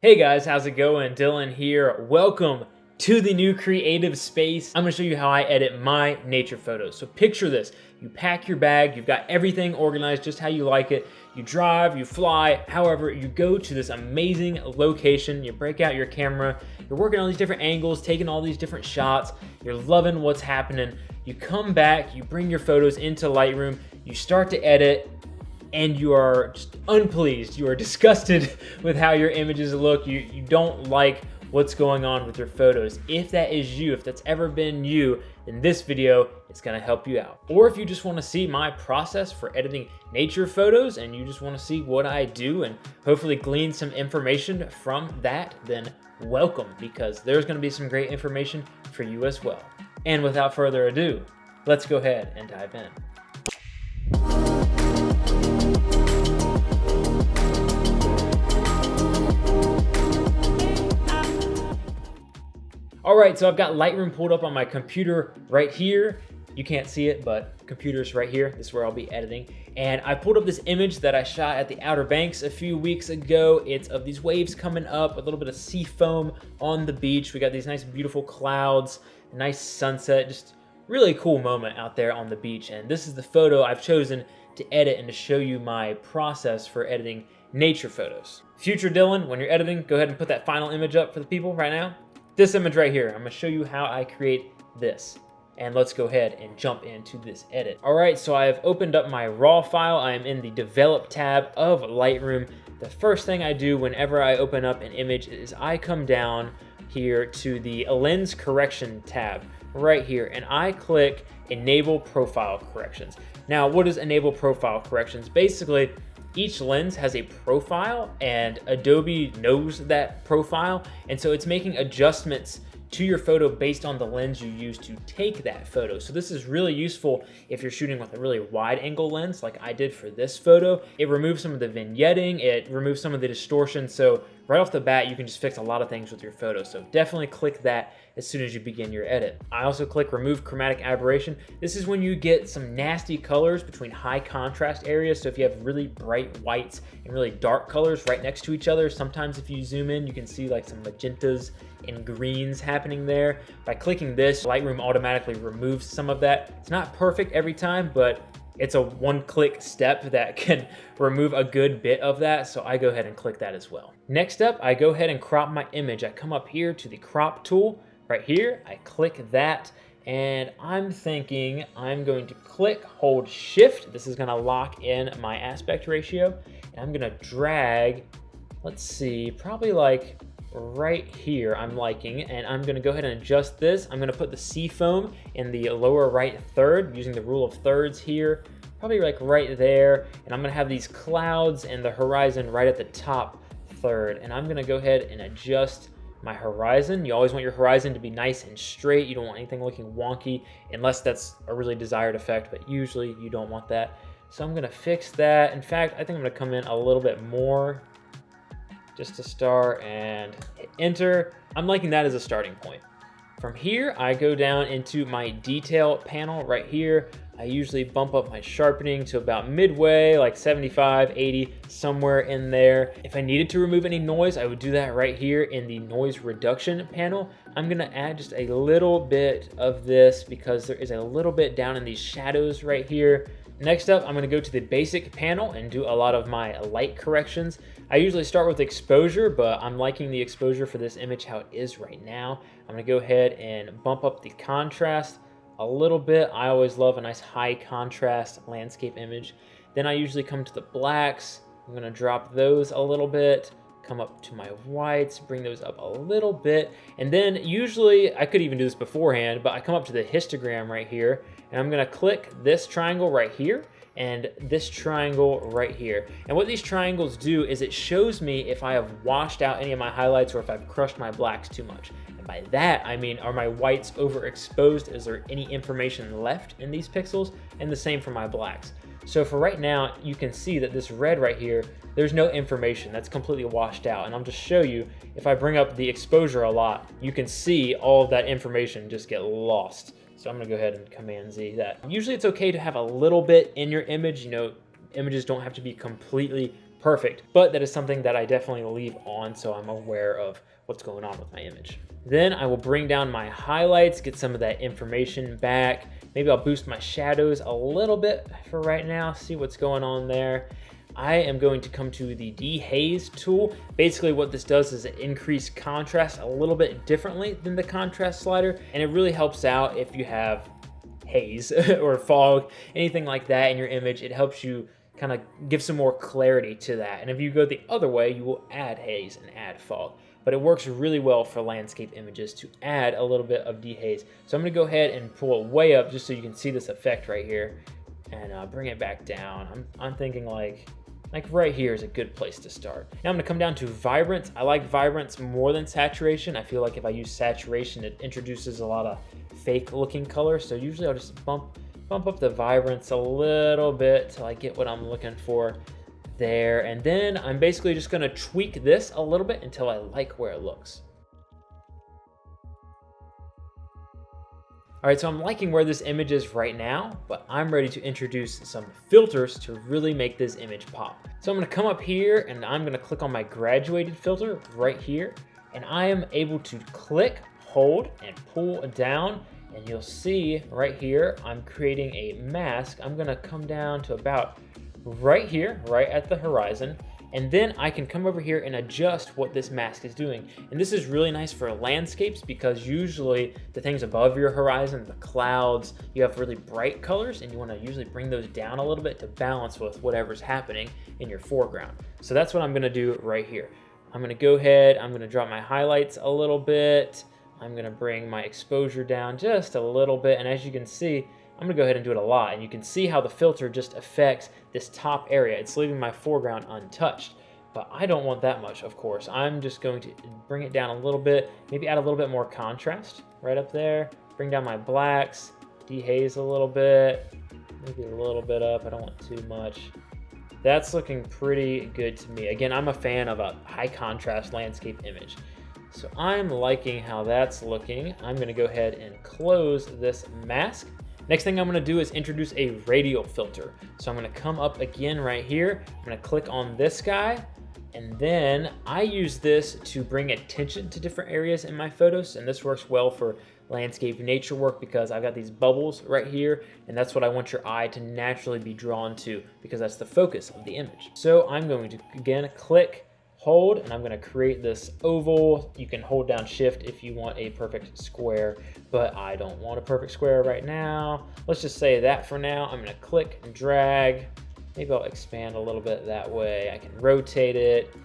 Hey guys, how's it going? Dylan here. Welcome to the new creative space. I'm gonna show you how I edit my nature photos. So picture this. You pack your bag, you've got everything organized just how you like it. You drive, you fly, however, you go to this amazing location, you break out your camera, you're working on these different angles, taking all these different shots, you're loving what's happening. You come back, you bring your photos into Lightroom, you start to edit, and you are just unpleased, you are disgusted with how your images look, you don't like what's going on with your photos. If that is you, if that's ever been you, then this video is gonna help you out. Or if you just wanna see my process for editing nature photos and you just wanna see what I do and hopefully glean some information from that, then welcome, because there's gonna be some great information for you as well. And without further ado, let's go ahead and dive in. All right, so I've got Lightroom pulled up on my computer right here. You can't see it, but computer's right here. This is where I'll be editing. And I pulled up this image that I shot at the Outer Banks a few weeks ago. It's of these waves coming up, a little bit of sea foam on the beach. We got these nice, beautiful clouds, a nice sunset, just really cool moment out there on the beach. And this is the photo I've chosen to edit and to show you my process for editing nature photos. Future Dylan, when you're editing, go ahead and put that final image up for the people right now. This image right here, I'm gonna show you how I create this. And let's go ahead and jump into this edit. All right, so I've opened up my raw file. I am in the develop tab of Lightroom. The first thing I do whenever I open up an image is I come down here to the lens correction tab right here, and I click enable profile corrections. Now, what is enable profile corrections? Basically, each lens has a profile and Adobe knows that profile, and so it's making adjustments to your photo based on the lens you use to take that photo. So this is really useful if you're shooting with a really wide angle lens like I did for this photo. It removes some of the vignetting, it removes some of the distortion, so right off the bat you can just fix a lot of things with your photo. So definitely click that as soon as you begin your edit. I also click remove chromatic aberration. This is when you get some nasty colors between high contrast areas. So if you have really bright whites and really dark colors right next to each other, sometimes if you zoom in, you can see like some magentas and greens happening there. By clicking this, Lightroom automatically removes some of that. It's not perfect every time, but it's a one-click step that can remove a good bit of that, so I go ahead and click that as well. Next up, I go ahead and crop my image. I come up here to the crop tool right here, I click that, and I'm thinking I'm going to click, hold shift. This is gonna lock in my aspect ratio, and I'm gonna drag, let's see, probably like right here I'm liking, and I'm gonna go ahead and adjust this. I'm gonna put the sea foam in the lower right third using the rule of thirds here, probably like right there, and I'm gonna have these clouds and the horizon right at the top third, and I'm gonna go ahead and adjust my horizon. You always want your horizon to be nice and straight. You don't want anything looking wonky unless that's a really desired effect, but usually you don't want that. So I'm gonna fix that. In fact, I think I'm gonna come in a little bit more just to start and hit enter. I'm liking that as a starting point. From here, I go down into my detail panel right here. I usually bump up my sharpening to about midway, like 75, 80, somewhere in there. If I needed to remove any noise, I would do that right here in the noise reduction panel. I'm gonna add just a little bit of this because there is a little bit down in these shadows right here. Next up, I'm gonna go to the basic panel and do a lot of my light corrections. I usually start with exposure, but I'm liking the exposure for this image how it is right now. I'm gonna go ahead and bump up the contrast a little bit. I always love a nice high contrast landscape image. Then I usually come to the blacks. I'm gonna drop those a little bit, come up to my whites, bring those up a little bit. And then usually, I could even do this beforehand, but I come up to the histogram right here, and I'm gonna click this triangle right here and this triangle right here. And what these triangles do is it shows me if I have washed out any of my highlights or if I've crushed my blacks too much. And by that, I mean, are my whites overexposed? Is there any information left in these pixels? And the same for my blacks. So for right now, you can see that this red right here, there's no information, that's completely washed out. And I'll just show you, if I bring up the exposure a lot, you can see all of that information just get lost. So I'm gonna go ahead and Command Z that. Usually it's okay to have a little bit in your image, you know, images don't have to be completely perfect, but that is something that I definitely leave on so I'm aware of what's going on with my image. Then I will bring down my highlights, get some of that information back. Maybe I'll boost my shadows a little bit for right now, see what's going on there. I am going to come to the Dehaze tool. Basically what this does is it increase contrast a little bit differently than the contrast slider, and it really helps out if you have haze or fog, anything like that in your image. It helps you kind of give some more clarity to that. And if you go the other way, you will add haze and add fog. But it works really well for landscape images to add a little bit of dehaze. So I'm gonna go ahead and pull it way up just so you can see this effect right here, and bring it back down. I'm thinking like right here is a good place to start. Now I'm gonna come down to vibrance. I like vibrance more than saturation. I feel like if I use saturation, it introduces a lot of fake looking colors. So usually I'll just bump up the vibrance a little bit till I get what I'm looking for there. And then I'm basically just gonna tweak this a little bit until I like where it looks. All right, so I'm liking where this image is right now, but I'm ready to introduce some filters to really make this image pop. So I'm gonna come up here and I'm gonna click on my graduated filter right here, and I am able to click, hold, and pull down, and you'll see right here, I'm creating a mask. I'm gonna come down to about right here, right at the horizon, and then I can come over here and adjust what this mask is doing. And this is really nice for landscapes because usually the things above your horizon, the clouds, you have really bright colors and you wanna usually bring those down a little bit to balance with whatever's happening in your foreground. So that's what I'm gonna do right here. I'm gonna go ahead, I'm gonna drop my highlights a little bit. I'm gonna bring my exposure down just a little bit. And as you can see, I'm gonna go ahead and do it a lot, and you can see how the filter just affects this top area. It's leaving my foreground untouched, but I don't want that much, of course. I'm just going to bring it down a little bit, maybe add a little bit more contrast right up there, bring down my blacks, dehaze a little bit, maybe a little bit up, I don't want too much. That's looking pretty good to me. Again, I'm a fan of a high contrast landscape image. So I'm liking how that's looking. I'm gonna go ahead and close this mask. Next thing I'm gonna do is introduce a radial filter. So I'm gonna come up again right here. I'm gonna click on this guy, and then I use this to bring attention to different areas in my photos, and this works well for landscape nature work because I've got these bubbles right here, and that's what I want your eye to naturally be drawn to because that's the focus of the image. So I'm going to, again, click, hold, and I'm gonna create this oval. You can hold down shift if you want a perfect square, but I don't want a perfect square right now. Let's just say that for now. I'm gonna click and drag. Maybe I'll expand a little bit that way. I can rotate it,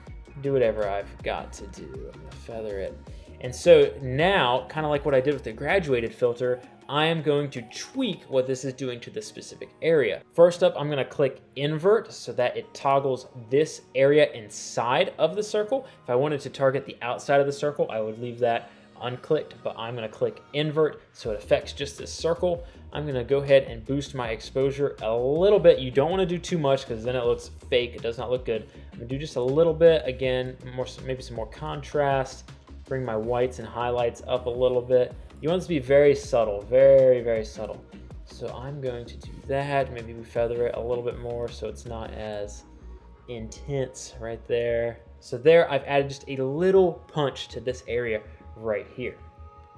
do whatever I've got to do. I'm gonna feather it. And so now, kind of like what I did with the graduated filter, I am going to tweak what this is doing to this specific area. First up, I'm gonna click invert so that it toggles this area inside of the circle. If I wanted to target the outside of the circle, I would leave that unclicked, but I'm gonna click invert so it affects just this circle. I'm gonna go ahead and boost my exposure a little bit. You don't wanna do too much because then it looks fake, it does not look good. I'm gonna do just a little bit, again, maybe some more contrast, bring my whites and highlights up a little bit. You want this to be very subtle, very, very subtle. So I'm going to do that. Maybe we feather it a little bit more so it's not as intense right there. So there, I've added just a little punch to this area right here.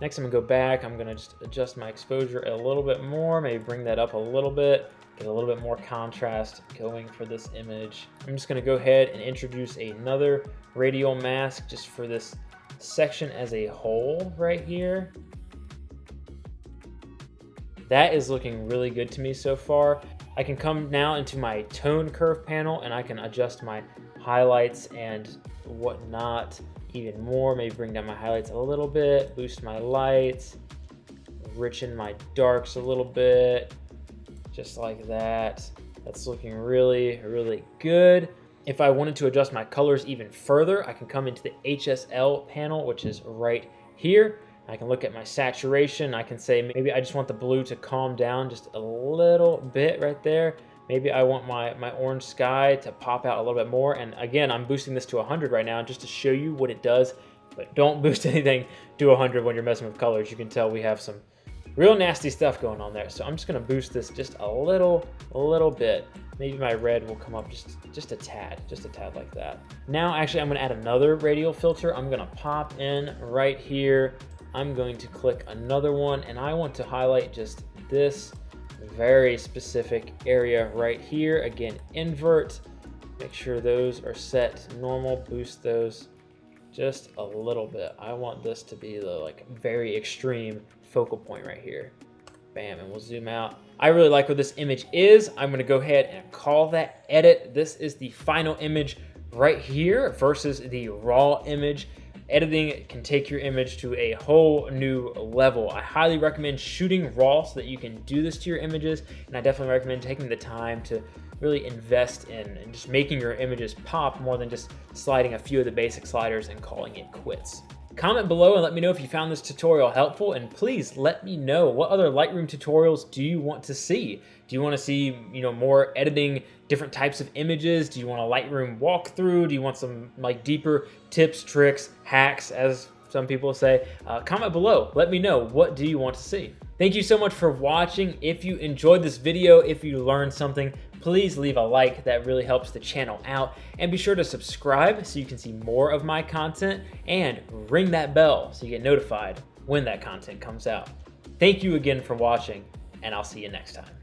Next, I'm gonna go back. I'm gonna just adjust my exposure a little bit more, maybe bring that up a little bit, get a little bit more contrast going for this image. I'm just gonna go ahead and introduce another radial mask just for this section as a whole right here. That is looking really good to me so far. I can come now into my tone curve panel and I can adjust my highlights and whatnot even more. Maybe bring down my highlights a little bit, boost my lights, enrichen my darks a little bit, just like that. That's looking really, really good. If I wanted to adjust my colors even further, I can come into the HSL panel, which is right here. I can look at my saturation. I can say maybe I just want the blue to calm down just a little bit right there. Maybe I want my orange sky to pop out a little bit more. And again, I'm boosting this to 100 right now just to show you what it does, but don't boost anything to 100 when you're messing with colors. You can tell we have some Real nasty stuff going on there. So I'm just gonna boost this just a little bit. Maybe my red will come up just a tad like that. Now, actually, I'm gonna add another radial filter. I'm gonna pop in right here. I'm going to click another one, and I want to highlight just this very specific area right here. Again, invert. Make sure those are set normal. Boost those just a little bit. I want this to be the like very extreme focal point right here. Bam, and we'll zoom out. I really like what this image is. I'm gonna go ahead and call that edit. This is the final image right here versus the raw image. Editing can take your image to a whole new level. I highly recommend shooting raw so that you can do this to your images, and I definitely recommend taking the time to really invest in just making your images pop more than just sliding a few of the basic sliders and calling it quits. Comment below and let me know if you found this tutorial helpful, and please let me know what other Lightroom tutorials do you want to see. Do you want to see, more editing different types of images? Do you want a Lightroom walkthrough? Do you want some like deeper tips, tricks, hacks, as some people say? Comment below. Let me know, what do you want to see? Thank you so much for watching. If you enjoyed this video, if you learned something, please leave a like. That really helps the channel out. And be sure to subscribe so you can see more of my content, and ring that bell so you get notified when that content comes out. Thank you again for watching, and I'll see you next time.